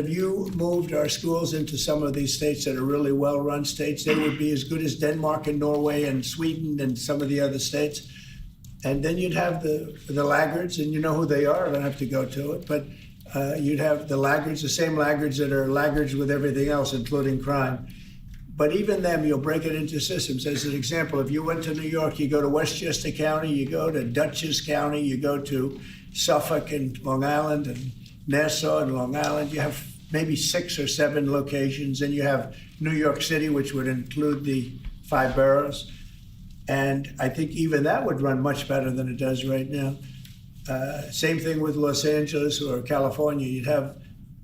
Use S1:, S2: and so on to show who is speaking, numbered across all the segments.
S1: If you moved our schools into some of these states that are really well-run states, they would be as good as Denmark and Norway and Sweden and some of the other states. And then you'd have the laggards, and you know who they are. I don't have to go to it, but you'd have the laggards, the same laggards that are laggards with everything else, including crime. But even them, you'll break it into systems. As an example, if you went to New York, you go to Westchester County, you go to Dutchess County, you go to Suffolk and Long Island and Nassau and Long Island. You have maybe 6 or 7 locations. And you have New York City, which would include the 5 boroughs. And I think even that would run much better than it does right now. Same thing with Los Angeles or California. You'd have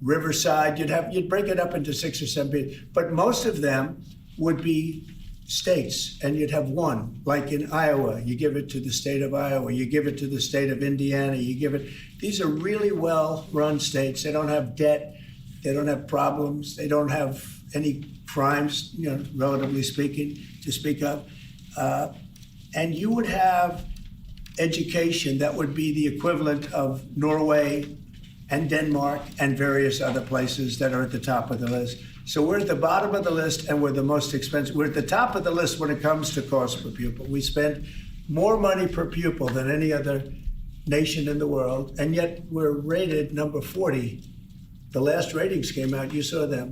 S1: Riverside. You'd break it up into 6 or 7, but most of them would be states, and you'd have one. Like in Iowa, you give it to the state of Iowa. You give it to the state of Indiana. You give it. These are really well-run states. They don't have debt. They don't have problems. They don't have any crimes, relatively speaking, to speak of. And you would have education that would be the equivalent of Norway and Denmark and various other places that are at the top of the list. So we're at the bottom of the list, and we're the most expensive. We're at the top of the list when it comes to cost per pupil. We spend more money per pupil than any other nation in the world, and yet we're rated number 40. The last ratings came out, you saw them.